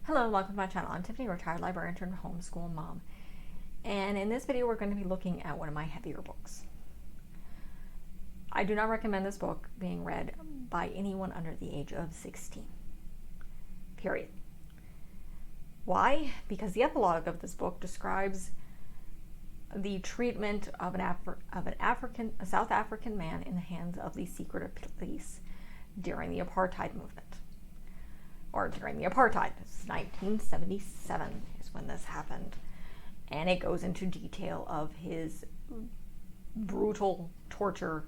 Hello, welcome to my channel. I'm Tiffany, retired librarian turned homeschool mom. And in this video, we're going to be looking at one of my heavier books. I do not recommend this book being read by anyone under the age of 16. Period. Why? Because the epilogue of this book describes the treatment of a South African man in the hands of the secret police during the apartheid movement. Or during the apartheid. It's 1977 is when this happened. And it goes into detail of his brutal torture,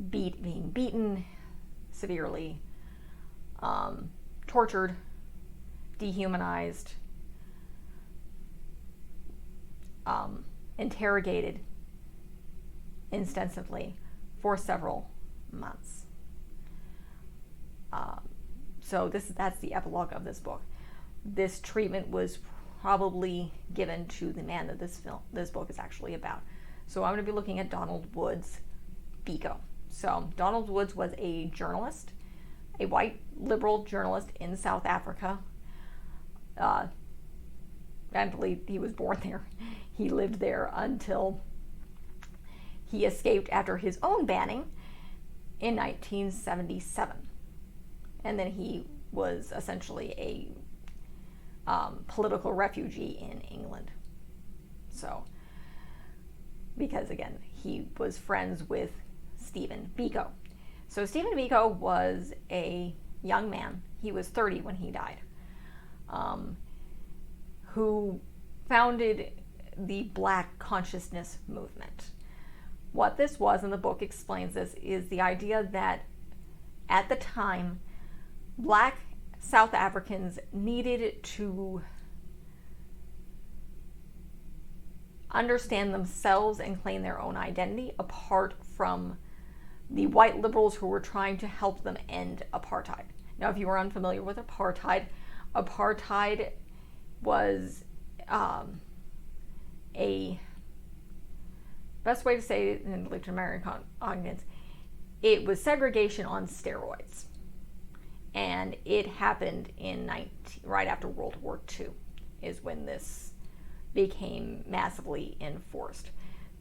being beaten, severely tortured, dehumanized, interrogated extensively for several months. So that's the epilogue of this book. This treatment was probably given to the man that this book is actually about. So I'm going to be looking at Donald Woods Biko. So Donald Woods was a journalist, a white liberal journalist in South Africa. I believe he was born there. He lived there until he escaped after his own banning in 1977. And then he was essentially a political refugee in England. So, because again, he was friends with Stephen Biko. So Stephen Biko was a young man. He was 30 when he died, who founded the Black Consciousness movement. What this was, and the book explains this, is the idea that at the time, Black South Africans needed to understand themselves and claim their own identity apart from the white liberals who were trying to help them end apartheid. Now, if you are unfamiliar with apartheid, apartheid was a best way to say it in the American audience, it was segregation on steroids. And it happened right after World War II is when this became massively enforced.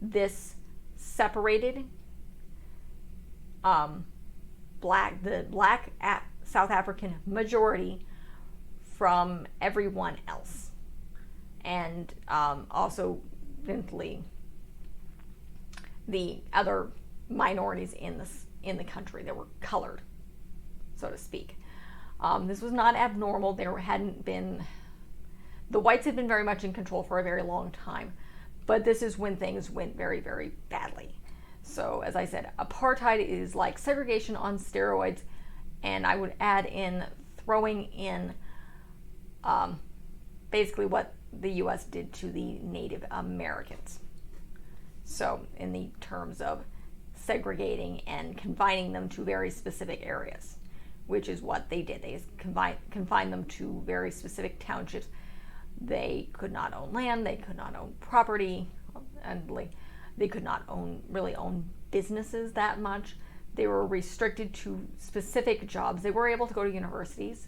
This separated the black South African majority from everyone else, and also eventually the other minorities in the country that were colored, so to speak. This was not abnormal. The whites had been very much in control for a very long time, but this is when things went very, very badly. So, as I said, apartheid is like segregation on steroids, and I would add in throwing in basically what the U.S. did to the Native Americans. So, in the terms of segregating and confining them to very specific areas, which is what they did. They confined them to very specific townships. They could not own land, they could not own property, and they could not really own businesses that much. They were restricted to specific jobs. They were able to go to universities,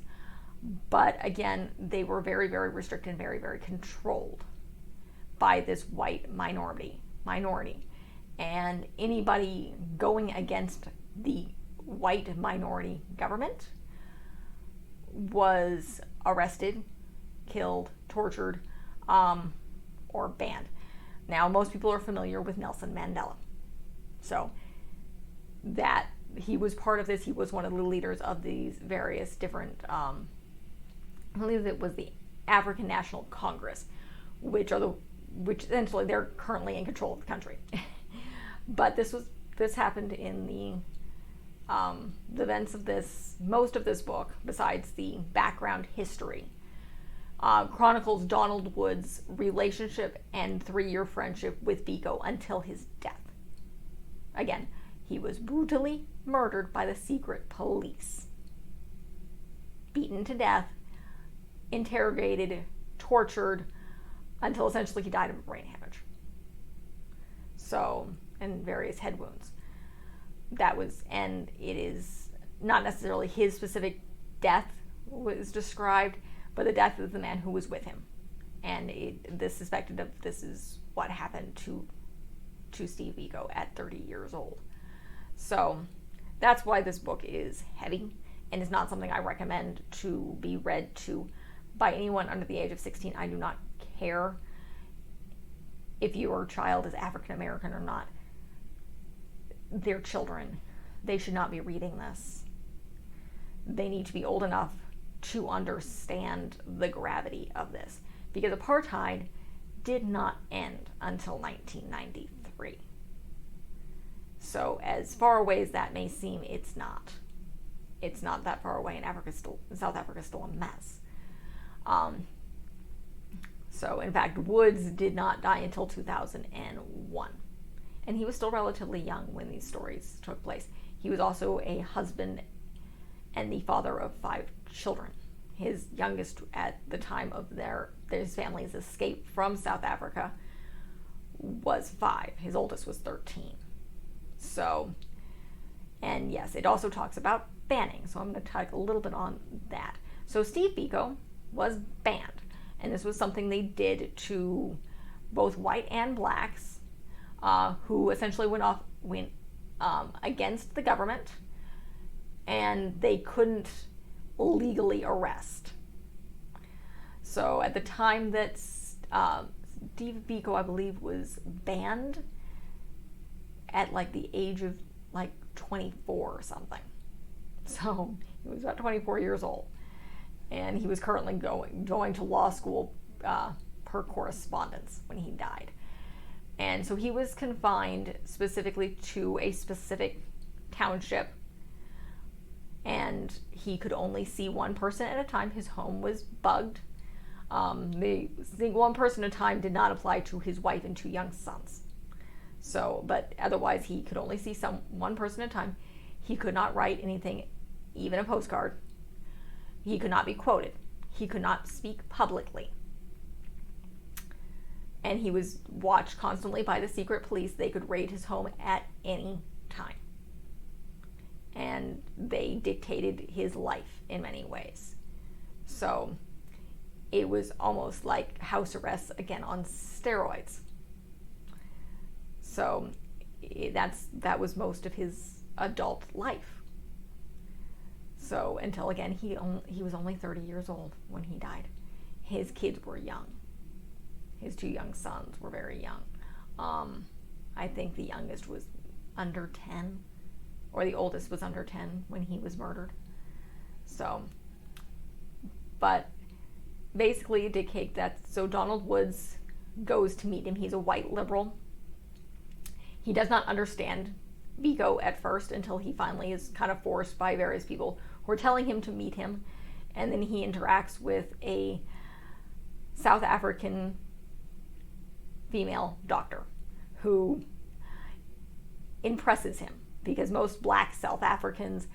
but again, they were very, very restricted and very, very controlled by this white minority. And anybody going against the white minority government was arrested, killed, tortured, or banned. Now, most people are familiar with Nelson Mandela. So that he was part of this. He was one of the leaders of these various different, I believe it was the African National Congress, which essentially they're currently in control of the country. But this happened in the events of most of this book, besides the background history, chronicles Donald Woods' relationship and 3-year friendship with Biko until his death. Again, he was brutally murdered by the secret police, beaten to death, interrogated, tortured, until essentially he died of brain hemorrhage. So, and various head wounds. And it is not necessarily his specific death was described, but the death of the man who was with him. And this suspected of this is what happened to Steve Biko at 30 years old. So that's why this book is heavy and is not something I recommend to be read to by anyone under the age of 16. I do not care if your child is African American or not. They're children. They should not be reading this. They need to be old enough to understand the gravity of this, because apartheid did not end until 1993. So as far away as that may seem, it's not. It's not that far away, and South Africa's still a mess. So in fact, Woods did not die until 2001. And he was still relatively young when these stories took place. He was also a husband and the father of 5 children. His youngest at the time of his family's escape from South Africa was 5. His oldest was 13. So, and yes, it also talks about banning. So I'm going to talk a little bit on that. So Steve Biko was banned. And this was something they did to both white and blacks who essentially went against the government, and they couldn't legally arrest. So at the time that Steve Biko, I believe, was banned at like the age of like 24 or something. So he was about 24 years old. And he was currently going to law school per correspondence when he died. And so he was confined specifically to a specific township, and he could only see one person at a time. His home was bugged. The seeing one person at a time did not apply to his wife and 2 young sons. So, but otherwise he could only see one person at a time. He could not write anything, even a postcard. He could not be quoted. He could not speak publicly. And he was watched constantly by the secret police. They could raid his home at any time. And they dictated his life in many ways. So it was almost like house arrest, again, on steroids. So that was most of his adult life. So until, again, he was only 30 years old when he died. His kids were young. His 2 young sons were very young. I think the youngest was under 10, or the oldest was under 10 when he was murdered. So, but basically it dictates that, so Donald Woods goes to meet him. He's a white liberal. He does not understand Biko at first until he finally is kind of forced by various people who are telling him to meet him. And then he interacts with a South African female doctor who impresses him, because most black South Africans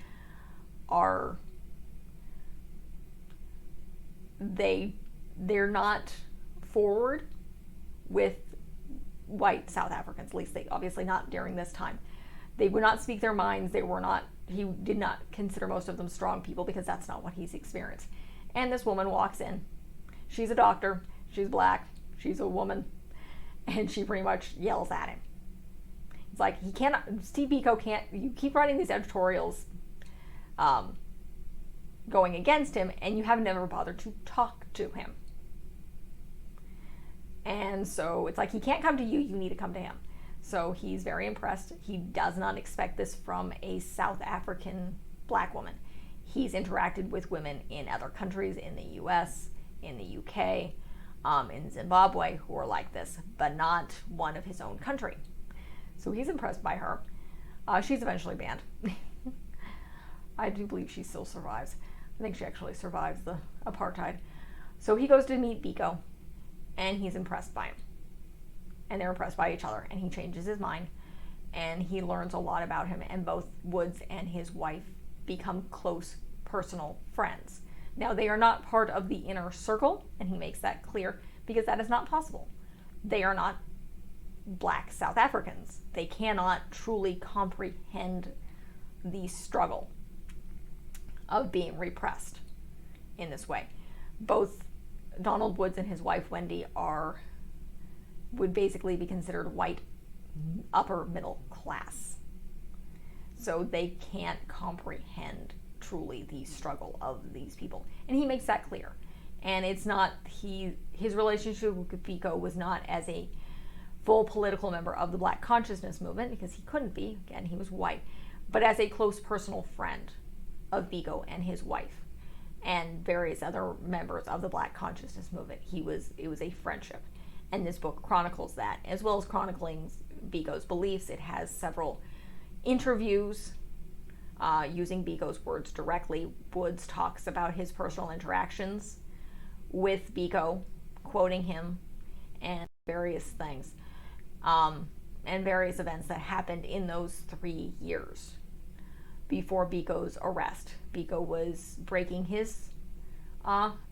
they're not forward with white South Africans, at least they obviously not during this time. They would not speak their minds. He did not consider most of them strong people, because that's not what he's experienced. And this woman walks in. She's a doctor. She's black. She's a woman. And she pretty much yells at him. It's like, Steve Biko can't, you keep writing these editorials going against him, and you have never bothered to talk to him. And so it's like, he can't come to you, you need to come to him. So he's very impressed. He does not expect this from a South African black woman. He's interacted with women in other countries, in the US, in the UK, in Zimbabwe, who are like this, but not one of his own country. So he's impressed by her. She's eventually banned. I do believe she still survives. I think she actually survives the apartheid. So he goes to meet Biko, and he's impressed by him. And they're impressed by each other, and he changes his mind, and he learns a lot about him, and both Woods and his wife become close personal friends. Now, they are not part of the inner circle, and he makes that clear, because that is not possible. They are not black South Africans. They cannot truly comprehend the struggle of being repressed in this way. Both Donald Woods and his wife Wendy would basically be considered white upper middle class. So they can't comprehend truly the struggle of these people. And he makes that clear. And it's not, his relationship with Biko was not as a full political member of the Black consciousness movement, because he couldn't be, again, he was white, but as a close personal friend of Biko and his wife and various other members of the Black consciousness movement. It was a friendship. And this book chronicles that, as well as chronicling Biko's beliefs. It has several interviews using Biko's words directly. Woods talks about his personal interactions with Biko, quoting him, and various things, and various events that happened in those 3 years before Biko's arrest. Biko was breaking his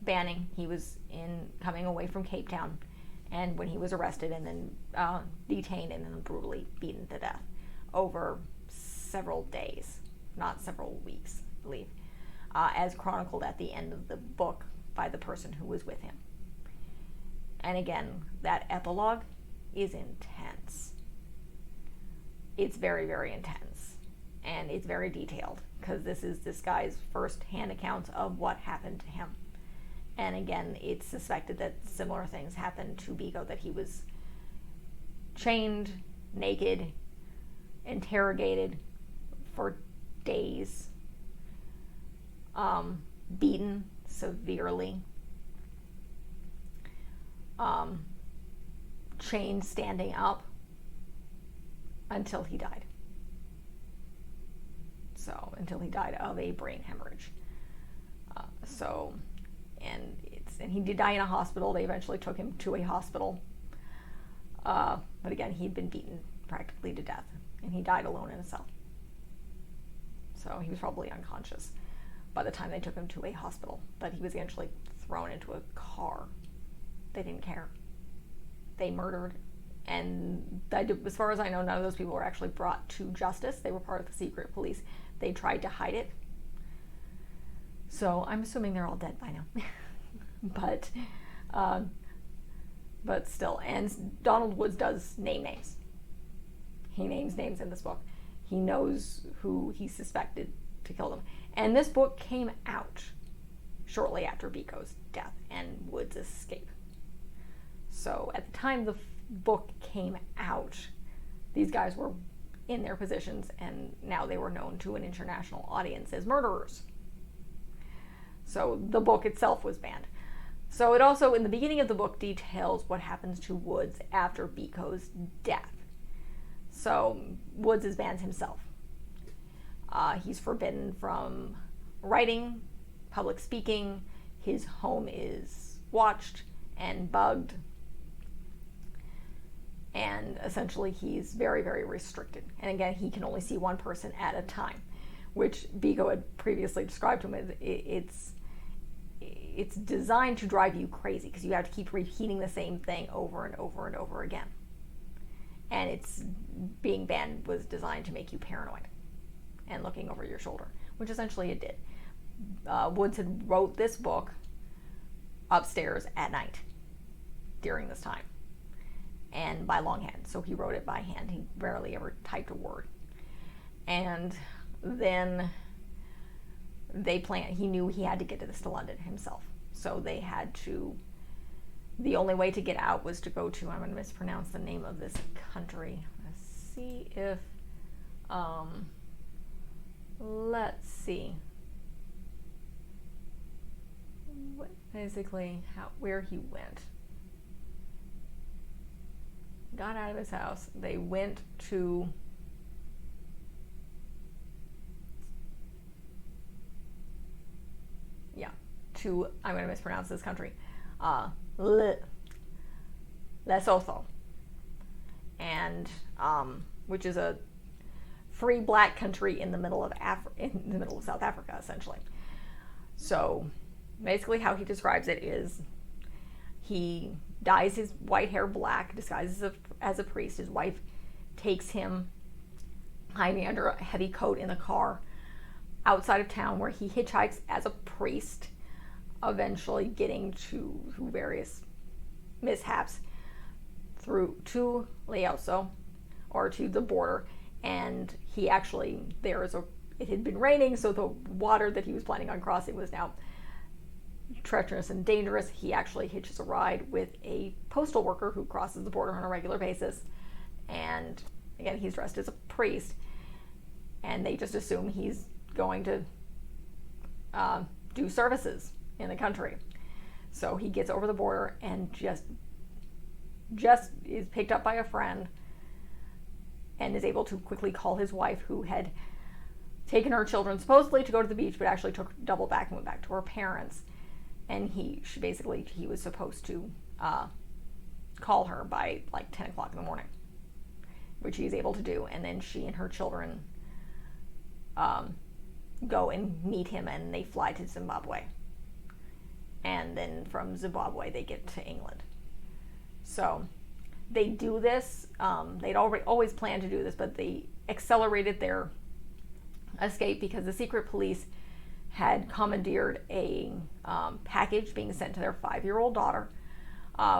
banning. He was coming away from Cape Town, and when he was arrested and then detained and then brutally beaten to death over several days, not several weeks, I believe, as chronicled at the end of the book by the person who was with him. And again, that epilogue is intense. It's very, very intense. And it's very detailed, because this is this guy's first-hand accounts of what happened to him. And again, it's suspected that similar things happened to Biko, that he was chained, naked, interrogated for days, beaten severely, chained standing up until he died. So, until he died of a brain hemorrhage. And he did die in a hospital. They eventually took him to a hospital. But again, he'd been beaten practically to death, and he died alone in a cell. So he was probably unconscious by the time they took him to a hospital. But he was eventually thrown into a car. They didn't care. They murdered. And as far as I know, none of those people were actually brought to justice. They were part of the secret police. They tried to hide it. So I'm assuming they're all dead by now. But still. And Donald Woods does name names. He names names in this book. He knows who he suspected to kill them. And this book came out shortly after Biko's death and Woods' escape. So at the time the book came out, these guys were in their positions, and now they were known to an international audience as murderers. So the book itself was banned. So it also, in the beginning of the book, details what happens to Woods after Biko's death. So Woods is banned himself. He's forbidden from writing, public speaking. His home is watched and bugged. And essentially he's very, very restricted. And again, he can only see one person at a time, which Biko had previously described to him as it's designed to drive you crazy, because you have to keep repeating the same thing over and over and over again. And it's being banned was designed to make you paranoid and looking over your shoulder, which essentially it did. Woods had wrote this book upstairs at night during this time, and by longhand. So he wrote it by hand. He rarely ever typed a word. And then he knew he had to get this to London himself. So they had to, the only way to get out was to go to, I'm going to mispronounce the name of this country. Let's see if, let's see. Where he went. Got out of his house. They went to I'm going to mispronounce this country, Lesotho, and which is a free black country in the middle of South Africa, essentially. So basically, how he describes it is he dyes his white hair black, disguises as a priest. His wife takes him hiding under a heavy coat in the car outside of town, where he hitchhikes as a priest eventually getting to various mishaps through to Laoso, or to the border, and he actually, it had been raining, so the water that he was planning on crossing was now treacherous and dangerous. He actually hitches a ride with a postal worker who crosses the border on a regular basis, and again, he's dressed as a priest, and they just assume he's going to do services in the country. So he gets over the border and just is picked up by a friend and is able to quickly call his wife, who had taken her children supposedly to go to the beach, but actually doubled back and went back to her parents. And he was supposed to call her by like 10 o'clock in the morning, which he's able to do. And then she and her children go and meet him, and they fly to Zimbabwe. And then from Zimbabwe, they get to England. So they do this. They'd always planned to do this, but they accelerated their escape because the secret police had commandeered a package being sent to their 5-year-old daughter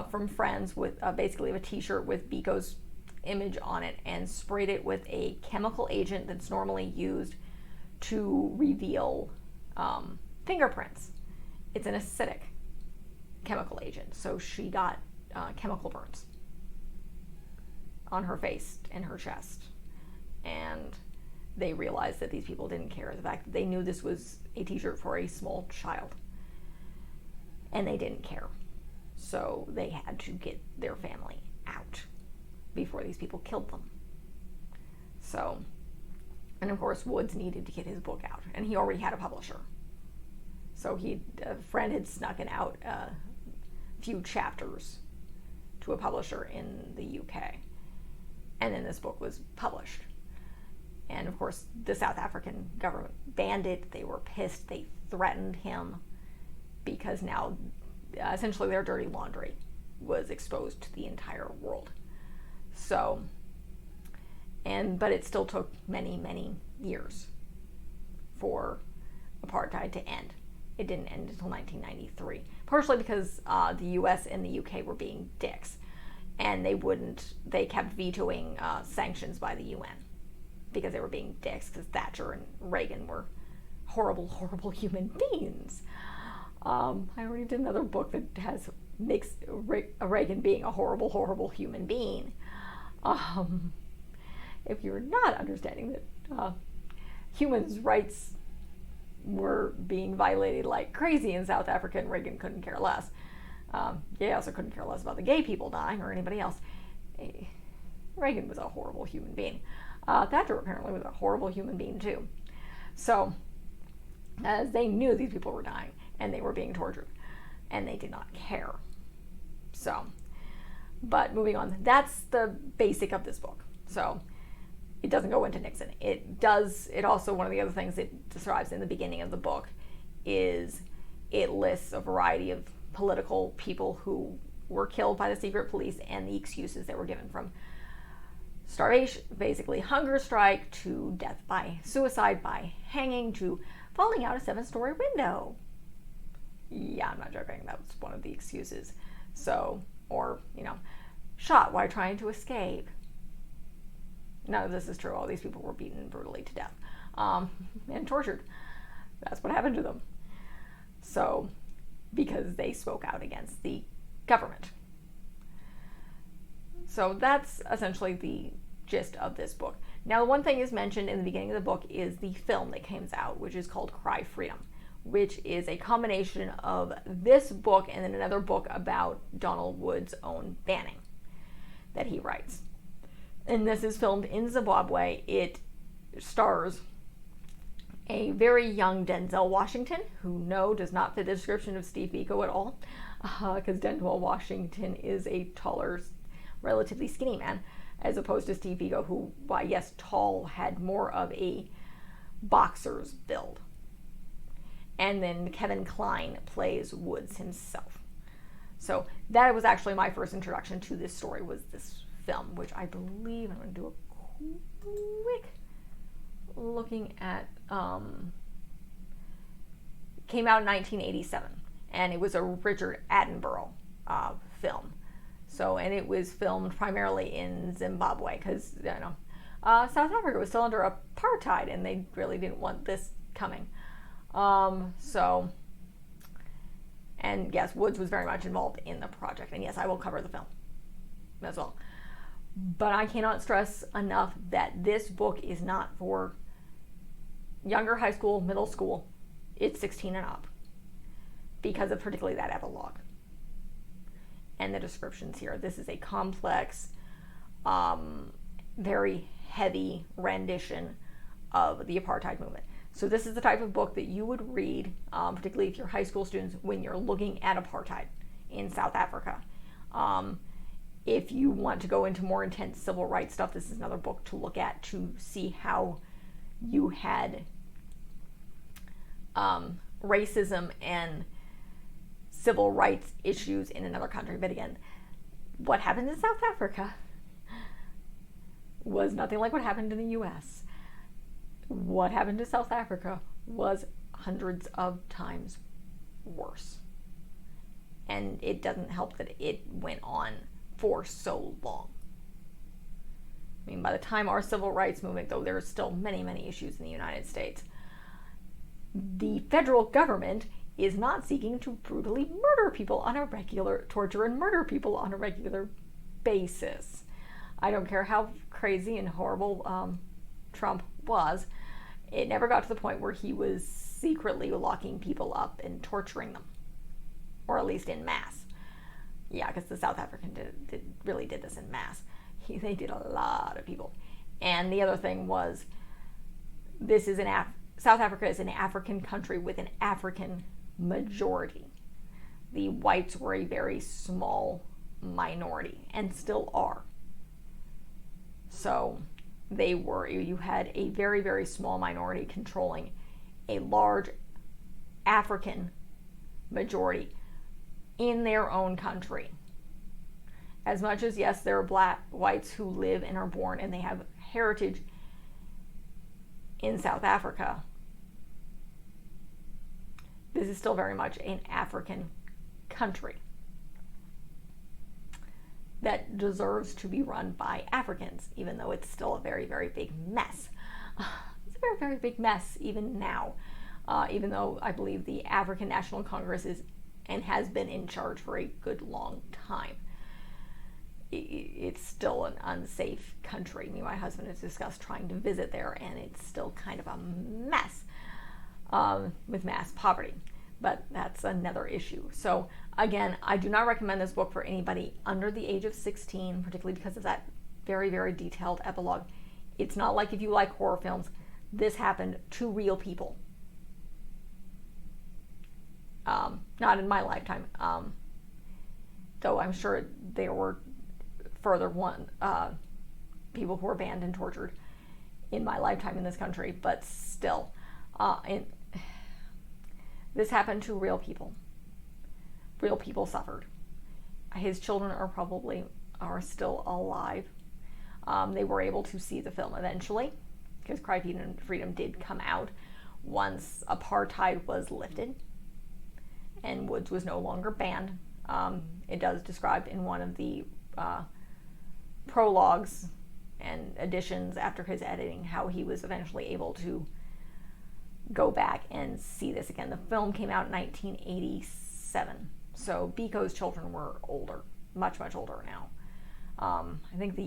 from friends with basically a t-shirt with Biko's image on it, and sprayed it with a chemical agent that's normally used to reveal fingerprints. It's an acidic chemical agent, so she got chemical burns on her face and her chest. And they realized that these people didn't care. The fact that they knew this was a t-shirt for a small child, and they didn't care. So they had to get their family out before these people killed them. So, and of course, Woods needed to get his book out, and he already had a publisher. So a friend had snuck it out a few chapters to a publisher in the UK. And then this book was published. And of course, the South African government banned it. They were pissed. They threatened him because now essentially their dirty laundry was exposed to the entire world. So, but it still took many, many years for apartheid to end. It didn't end until 1993, partially because the US and the UK were being dicks, and they kept vetoing sanctions by the UN because they were being dicks, because Thatcher and Reagan were horrible, horrible human beings. I already did another book that makes Reagan being a horrible, horrible human being. If you're not understanding that humans' rights were being violated like crazy in South Africa, and Reagan couldn't care less. He also couldn't care less about the gay people dying or anybody else. Reagan was a horrible human being. Thatcher apparently was a horrible human being too. So, as they knew these people were dying and they were being tortured, and they did not care. So, but moving on, that's the basic of this book. So, it doesn't go into Nixon. It also, one of the other things it describes in the beginning of the book is it lists a variety of political people who were killed by the secret police and the excuses that were given, from starvation, basically hunger strike, to death by suicide by hanging, to falling out a 7-story window. Yeah, I'm not joking. That was one of the excuses. So, or, shot while trying to escape. None of this is true. All these people were beaten brutally to death and tortured. That's what happened to them. So, because they spoke out against the government. So that's essentially the gist of this book. Now, one thing is mentioned in the beginning of the book is the film that comes out, which is called Cry Freedom, which is a combination of this book and then another book about Donald Wood's own banning that he writes. And this is filmed in Zimbabwe. It stars a very young Denzel Washington, who does not fit the description of Steve Biko at all, because Denzel Washington is a taller, relatively skinny man, as opposed to Steve Biko, who, while yes, tall, had more of a boxer's build. And then Kevin Kline plays Woods himself. So that was actually my first introduction to this story, was this film, which I believe, I'm going to do a quick looking at, came out in 1987, and it was a Richard Attenborough film. So, and it was filmed primarily in Zimbabwe because, South Africa was still under apartheid and they really didn't want this coming. And yes, Woods was very much involved in the project. And yes, I will cover the film as well. But I cannot stress enough that this book is not for younger high school, middle school. It's 16 and up because of particularly that epilogue and the descriptions here. This is a complex, very heavy rendition of the apartheid movement. So this is the type of book that you would read, particularly if you're high school students, when you're looking at apartheid in South Africa. If you want to go into more intense civil rights stuff, this is another book to look at to see how you had racism and civil rights issues in another country. But again, what happened in South Africa was nothing like what happened in the US. What happened to South Africa was hundreds of times worse. And it doesn't help that it went on for so long. I mean, by the time our civil rights movement, though there are still many, many issues in the United States, the federal government is not seeking to brutally murder people on a regular, torture and murder people on a regular basis. I don't care how crazy and horrible Trump was, it never got to the point where he was secretly locking people up and torturing them, or at least in mass. Yeah, because the South African really did this in mass. They did a lot of people. And the other thing was, South Africa is an African country with an African majority. The whites were a very small minority and still are. So you had a very, very small minority controlling a large African majority in their own country. As much as, yes, there are whites who live and are born and they have heritage in South Africa, this is still very much an African country that deserves to be run by Africans, even though it's still a very, very big mess. It's a very, very big mess even now, even though I believe the African National Congress is and has been in charge for a good long time. It's still an unsafe country. Me and my husband has discussed trying to visit there, and it's still kind of a mess with mass poverty. But that's another issue. So again, I do not recommend this book for anybody under the age of 16, particularly because of that very, very detailed epilogue. It's not like if you like horror films, this happened to real people. Not in my lifetime. Though I'm sure there were further people who were banned and tortured in my lifetime in this country, but still, this happened to real people. Real people suffered. His children are still alive. They were able to see the film eventually, because Cry Freedom did come out once apartheid was lifted and Woods was no longer banned. It does describe in one of the prologues and additions after his editing how he was eventually able to go back and see this again. The film came out in 1987, so Biko's children were older, much, much older now. I think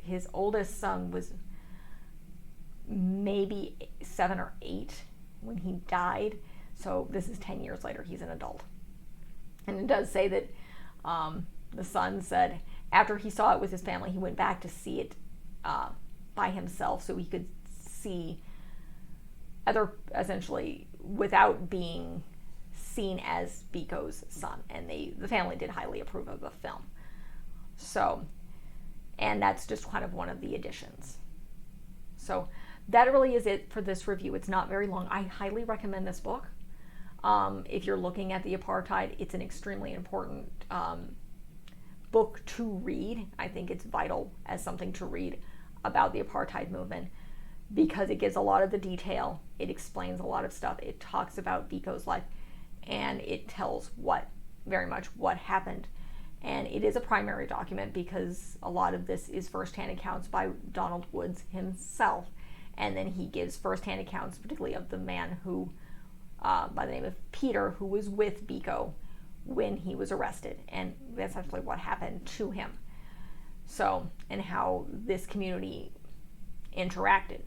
his oldest son was maybe 7 or 8 when he died, so this is 10 years later, he's an adult. And it does say that the son said after he saw it with his family, he went back to see it by himself so he could see essentially without being seen as Biko's son. And the family did highly approve of the film. So, and that's just kind of one of the additions. So that really is it for this review. It's not very long. I highly recommend this book. If you're looking at the apartheid, it's an extremely important book to read. I think it's vital as something to read about the apartheid movement because it gives a lot of the detail. It explains a lot of stuff. It talks about Biko's life. and it tells very much what happened. And it is a primary document because a lot of this is firsthand accounts by Donald Woods himself. And then he gives firsthand accounts, particularly of the man who, by the name of Peter, who was with Biko when he was arrested. And that's actually what happened to him. So, and how this community interacted.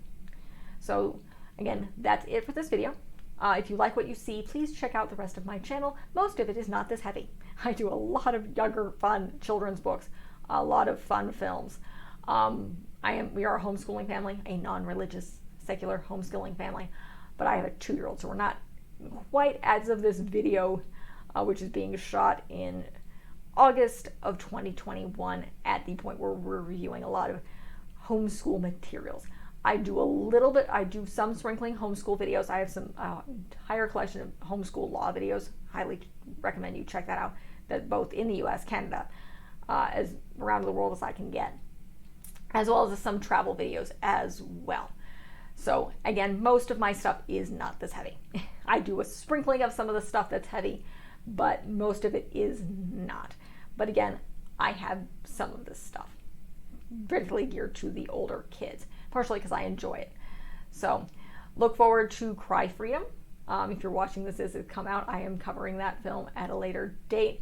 So, again, that's it for this video. If you like what you see, please check out the rest of my channel. Most of it is not this heavy. I do a lot of younger, fun children's books, a lot of fun films. We are a homeschooling family, a non-religious, secular homeschooling family, but I have a 2-year-old, so we're not quite, as of this video, which is being shot in August of 2021, at the point where we're reviewing a lot of homeschool materials. I do some sprinkling homeschool videos. I have some entire collection of homeschool law videos. Highly recommend you check that out. That both in the U.S., Canada, as around the world as I can get, as well as some travel videos as well. So again, most of my stuff is not this heavy. I do a sprinkling of some of the stuff that's heavy, but most of it is not. But again, I have some of this stuff, particularly geared to the older kids, partially because I enjoy it. So look forward to Cry Freedom. If you're watching this as it come out, I am covering that film at a later date,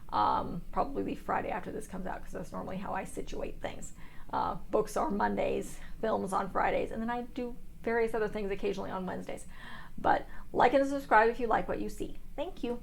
probably the Friday after this comes out, because that's normally how I situate things. Books are Mondays, films on Fridays, and then I do various other things occasionally on Wednesdays. But like and subscribe if you like what you see. Thank you.